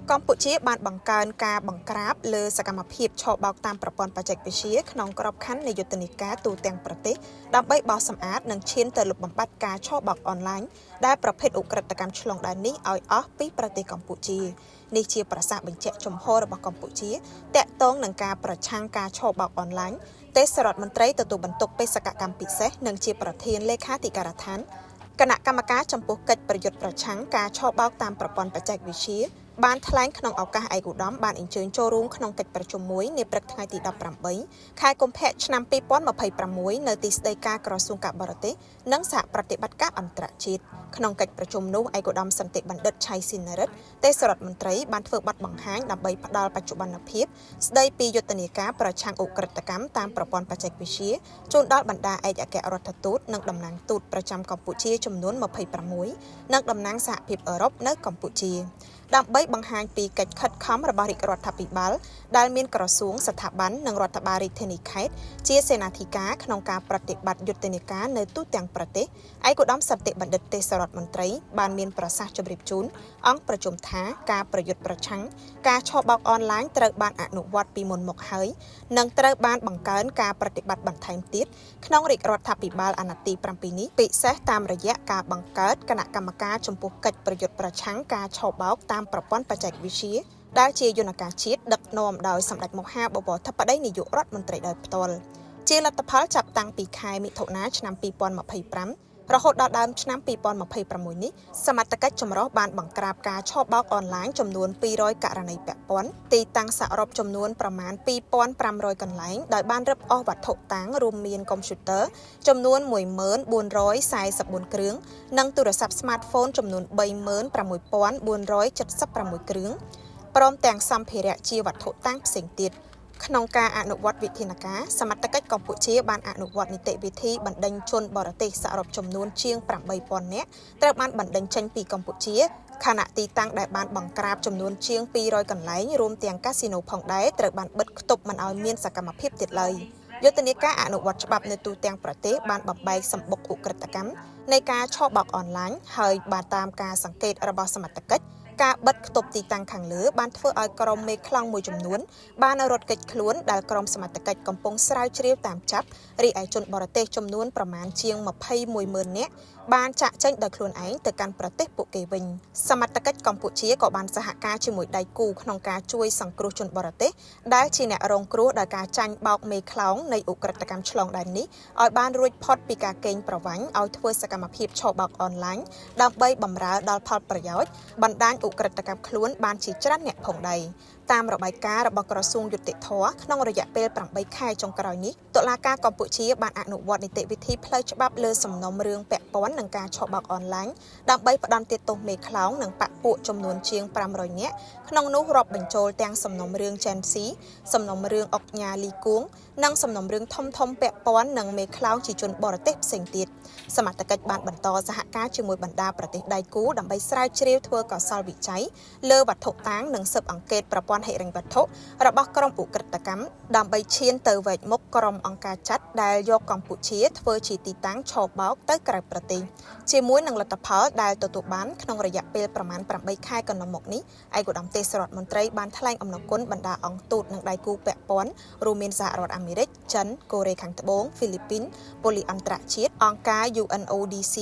កម្ពុជាបានបង្កើនការបង្ក្រាបលើសកម្មភាពឆបោកតាមប្រព័ន្ធបច្ចេកវិទ្យាក្នុងក្របខ័ណ្ឌនៃយុទ្ធនាការទូទាំងប្រទេសដើម្បីបោសសម្អាតនិងឈានទៅលុបបំបាត់ការឆបោកអនឡាញដែលប្រភេទឧក្រិដ្ឋកម្មឆ្លងដែននេះឲ្យអស់ពីប្រទេសកម្ពុជានេះជាប្រសាសន៍បញ្ជាក់ជំហររបស់កម្ពុជាតាក់ទងនឹងការប្រឆាំងការឆបោកអនឡាញទេសរដ្ឋមន្ត្រីទទួលបន្ទុកបេសកកម្មពិសេសនិងជាប្រធានលេខាធិការដ្ឋានគណៈកម្មការចំពោះកិច្ចប្រយុទ្ធប្រឆាំងការឆបោកតាមប្រព័ន្ធបច្ចេកវិទ្យាបានថ្លែងក្នុងឱកាសឯកឧត្តមបានអញ្ជើញចូលរួមក្នុងកិច្ចប្រជុំមួយនាព្រឹកថ្ងៃទី18ខែកុម្ភៈឆ្នាំ2026នៅទីស្តីការក្រសួងការបរទេសនិងសហប្រតិបត្តិការអន្តរជាតិក្នុងកិច្ចប្រជុំនោះឯកឧត្តមសន្តិបណ្ឌិតឆៃស៊ីនរិទ្ធទេសរដ្ឋមន្ត្រីបានធ្វើបទបង្ហាញដើម្បីផ្ដល់បច្ចុប្បន្នភាពស្ដីពីយុទ្ធនាការប្រឆាំងឧក្រិដ្ឋកម្មតាមប្រព័ន្ធបច្ចេកវិទ្យាជូនដល់បណ្ដាឯកអគ្គរដ្ឋទូតនិងតំណាងទូតប្រចាំកម្ពុជាចំនួន26និងតំណាងសហភាពអឺរ៉ុបនៅកម្ពុជាដើម្បីបង្ហាញពីកិច្ចខិតខំរបស់រាជរដ្ឋាភិបាលដែលមានក្រសួងស្ថាប័ននិងរដ្ឋបាលរាជធានីខេត្តជាសេនាធិការក្នុងការប្រតិបត្តិយុទ្ធនាការនៅទូទាំងប្រទេសឯកឧត្តមសន្តិបណ្ឌិតទេសរដ្ឋមន្ត្រីបានមានប្រសាសន៍ជម្រាបជូនអង្គប្រជុំថាការប្រយុទ្ធប្រឆាំងការឆបោកអនឡាញត្រូវបានអនុវត្តពីមុនមកហើយនិងត្រូវបានបង្កើនការប្រតិបត្តិបន្ថែមទៀតក្នុងរាជរដ្ឋាភិបាលអាណត្តិទី7នេះពិសេសតាមរយៈការបង្កើតគណៈកម្មការចំពោះកិច្ចប្រយុទ្ធប្រឆាំងការឆបោកតាមប្រព័ន្ធបច្ចេកវិទ្យាដែលជាយន្តការជាតិដឹកនាំដោយសម្ដេចមហាបវរធិបតីនាយករដ្ឋមន្ត្រីដោយផ្ទាល់ជាលទ្ធផលចាប់តាំងពីខែមិថុនាឆ្នាំ2025រហូតដល់ដើមឆ្នាំ2026នេះសមត្ថកិច្ចចម្រុះបានបង្ក្រាបការឆបោកអនឡាញចំនួន200ករណីពាក់ព័ន្ធទីតាំងសរុបចំនួនប្រមាណ2500កន្លែងដោយបានរឹបអូសវត្ថុតាំងរួមមានកុំព្យូទ័រចំនួន14444គ្រឿងនិងទូរស័ព្ទ Smartphone ចំនួន36476គ្រឿងព្រមទាំងសម្ភារៈជាវត្ថុតាំងផ្សេងទៀតក្នុងការអនុវត្តវិធានការសមត្ថកិច្ចកម្ពុជាបានអនុវត្តនីតិវិធីបណ្ដេញជនបរទេសសរុបចំនួនជាង8000នាក់ត្រូវបានបណ្ដេញចេញពីកម្ពុជាខណៈទីតាំងដែលបានបង្ក្រាបចំនួនជាង200កន្លែងរួមទាំងកាស៊ីណូផងដែរត្រូវបានបិទគប់មិនឲ្យមានសកម្មភាពទៀតឡើយយុទ្ធនាការអនុវត្តច្បាប់នៅទូទាំងប្រទេសបានបំបែកសម្បុកឧក្រិដ្ឋកម្មនៃការឆបោកអនឡាញហើយបានតាមការសង្កេតរបស់សមត្ថកិច្ចការបិទគប់ទីតាំងខាងលើបានធ្វើឲ្យក្រុមមេខ្លោងមួយចំនួនបានរត់គេចខ្លួនដែលក្រុមសមត្ថកិច្ចកំពុងស្រាវជ្រាវតាមចាប់រីឯជនបរទេសចំនួនប្រមាណជាង210,000នាក់បានចាក់ចេញដោយខ្លួនឯងទៅកាន់ប្រទេសពួកគេវិញសមត្ថកិច្ចកម្ពុជាក៏បានសហការជាមួយដៃគូក្នុងការជួយសង្គ្រោះជនបរទេសដែលជាអ្នករងគ្រោះដោយការចាញ់បោកមេខ្លោងនៃឧក្រិដ្ឋកម្មឆ្លងដែននេះឲ្យបានរួចផុតពីការកេងប្រវ័ញ្ចឲ្យធ្វើសកម្មភាពឆបោកអនឡាញដើម្បីបម្រើដល់ផលប្រយោជន៍បណ្ដាញឧក្រិដ្ឋកម្មខ្លួនបានជាច្រើនអ្នកផងដែរតាមរបាយការណ៍របស់ក្រសួងយុតិធធក្នុងរយៈពេល8ខែចុងក្រោយនេះតុលាការកម្ពុជាបានអនុវត្តនីតិវិធីផ្លូវច្បាប់លើសំណុំរឿងពាក់ព័ន្ធនឹងការឆបោកអនឡាញដើម្បីផ្ដន្ទាទោសមេខ្លោងនិងបកពួកចំនួនជាង500នាក់ក្នុងនោះរាប់បញ្ចូលទាំងសំណុំរឿងចែនស៊ីសំណុំរឿងអុកញ៉ាលីគួងនិងសំណុំរឿងធំពាក់ព័ន្ធនឹងមេខ្លោងជាជនបរទេសផ្សេងទៀតសមត្ថកិច្ចបានបន្តសហការជាមួយបណ្ដាប្រទេសដៃគូដើម្បីស្រាវជ្រាវធ្វើកោសល្យវិច័យលើវត្ថុតាងនិងស៊ើបអង្កេតប្រព័ន្ធហិរញ្ញវត្ថុរបស់ក្រុមឧក្រិដ្ឋកម្មដើម្បីឈានទៅវែកមុខក្រុមអង្គការចាត់ដែលយកកម្ពុជាធ្វើជាទីតាំងឆបោកទៅក្រៅប្រទេសជាមួយនឹងលទ្ធផលដែលទទួលបានក្នុងរយៈពេលប្រមាណ8ខែកន្លងមកនេះឯកឧត្តមទេសរដ្ឋមន្ត្រីបានថ្លែងអំណរគុណបណ្ដាអង្គទូតនិងដៃគូពាក់ព័ន្ធរួមមានសហរដ្ឋអាមេរិកចិនកូរ៉េខាងត្បូងហ្វីលីពីនប៉ូលីសអន្តរជាតិអង្គការ UNODC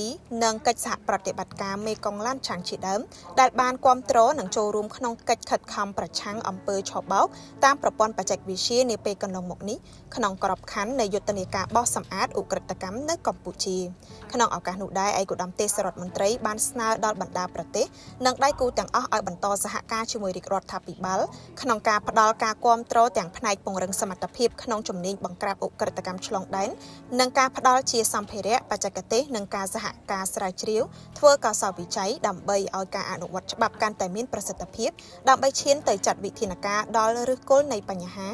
និងកិច្ចសហប្រតិបត្តិការមេគង្គឡានឆាំងជាដើមដែលបានគាំទ្រនិងចូលរួមក្នុងកិច្ចខិតខំប្រឆាំងអំពើឆបោកតាមប្រព័ន្ធបច្ចេកវិទ្យានាពេលកន្លងមកនេះក្នុងក្របខ័ណ្ឌនៃយុទ្ធនាការបោះសម្អាតឧក្រិដ្ឋកម្មនៅកម្ពុជាក្នុងឱកាសនោះដែរឯកឧត្តមទេសរដ្ឋមន្ត្រីបានស្នើដល់បណ្ដាប្រទេសនិងដៃគូទាំងអស់ឲ្យបន្តសហការជាមួយរាជរដ្ឋាភិបាលក្នុងការផ្ដល់ការគាំទ្រទាំងផ្នែកពង្រឹងសមត្ថភាពក្នុងជំនាញបង្ក្រាបឧក្រិដ្ឋកម្មឆ្លងដែននិងការផ្ដល់ជាសម្ភារៈបច្ចេកទេសនិងការសហការស្រាវជ្រាវធ្វើកោសល្យវិច័យដើម្បីឲ្យការអនុវត្តច្បាប់កាន់តែមានប្រសិទ្ធភាពដើម្បីឈានទៅចាត់វិធានការដល់ឫសគល់នៃបញ្ហា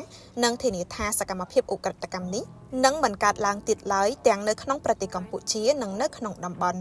និងធានាថាសកម្មភាពឧក្រិដ្ឋកម្មនេះនឹងមិនកើតឡើងទៀតឡើយទាំងនៅក្នុងប្រទេសកម្ពុជានិងនៅក្នុងតំបន់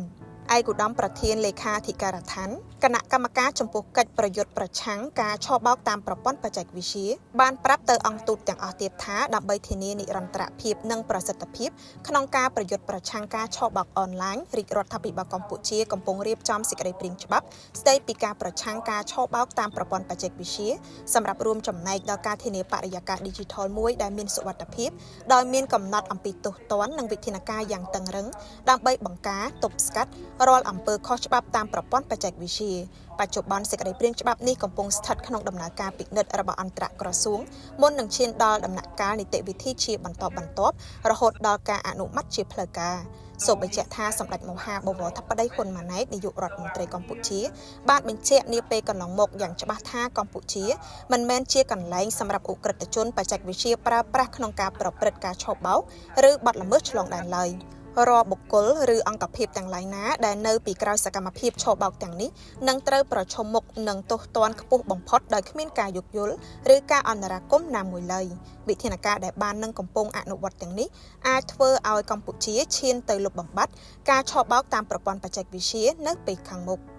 ឯកឧត្តមប្រធានលេខាធិការដ្ឋានគណៈកម្មការចំពោះកិច្ចប្រយុទ្ធប្រឆាំងការឆបោកតាមប្រព័ន្ធបច្ចេកវិទ្យាបានប្រាប់ទៅអង្គទូតទាំងអស់ទៀតថាដើម្បីធានានិរន្តរភាពនិងប្រសិទ្ធភាពក្នុងការប្រយុទ្ធប្រឆាំងការឆបោកអនឡាញរាជរដ្ឋាភិបាលកម្ពុជាកំពុងរៀបចំសេចក្តីព្រាងច្បាប់ស្តីពីការប្រឆាំងការឆបោកតាមប្រព័ន្ធបច្ចេកវិទ្យាសម្រាប់រួមចំណែកដល់ការធានាបរិយាកាស Digital មួយដែលមានសុវត្ថិភាពដោយមានកំណត់អំពីទោសទណ្ឌនិងវិធានការយ៉ាងតឹងរឹងដើម្បីបង្ការទប់ស្កាត់រាល់អំពើខុសច្បាប់តាមប្រព័ន្ធបច្ចេកវិទ្យាបច្ចុប្បន្នសេចក្តីព្រាងច្បាប់នេះកំពុងស្ថិតក្នុងដំណើរការពិនិត្យរបស់អន្តរក្រសួងមុននឹងឈានដល់ដំណាក់កាលនីតិវិធីជាបន្តបន្ទាប់រហូតដល់ការអនុម័តជាផ្លូវការសូមបញ្ជាក់ថាសម្ដេចមហាបវរធិបតីហ៊ុនម៉ាណែតនាយករដ្ឋមន្ត្រីកម្ពុជាបានបញ្ជាក់នាពេលកន្លងមកយ៉ាងច្បាស់ថាកម្ពុជាមិនមែនជាកន្លែងសម្រាប់ឧក្រិដ្ឋជនបច្ចេកវិទ្យាប្រើប្រាស់ក្នុងការប្រព្រឹត្តការឆបោកឬបទល្មើសឆ្លងដែនឡើយរាល់បុគ្គលឬអង្គភាពទាំងឡាយណាដែលនៅពីក្រោយសកម្មភាពឆបោកទាំងនេះនឹងត្រូវប្រឈមមុខនឹងទោសទណ្ឌខ្ពស់បំផុតដោយគ្មានការយោគយល់ឬការអន្តរាគមន៍ណាមួយឡើយវិធានការដែលបាននឹងកំពុងអនុវត្តទាំងនេះអាចធ្វើឲ្យកម្ពុជាឈានទៅលុបបំបាត់ការឆបោកតាមប្រព័ន្ធបច្ចេកវិទ្យានៅពេលខាងមុខ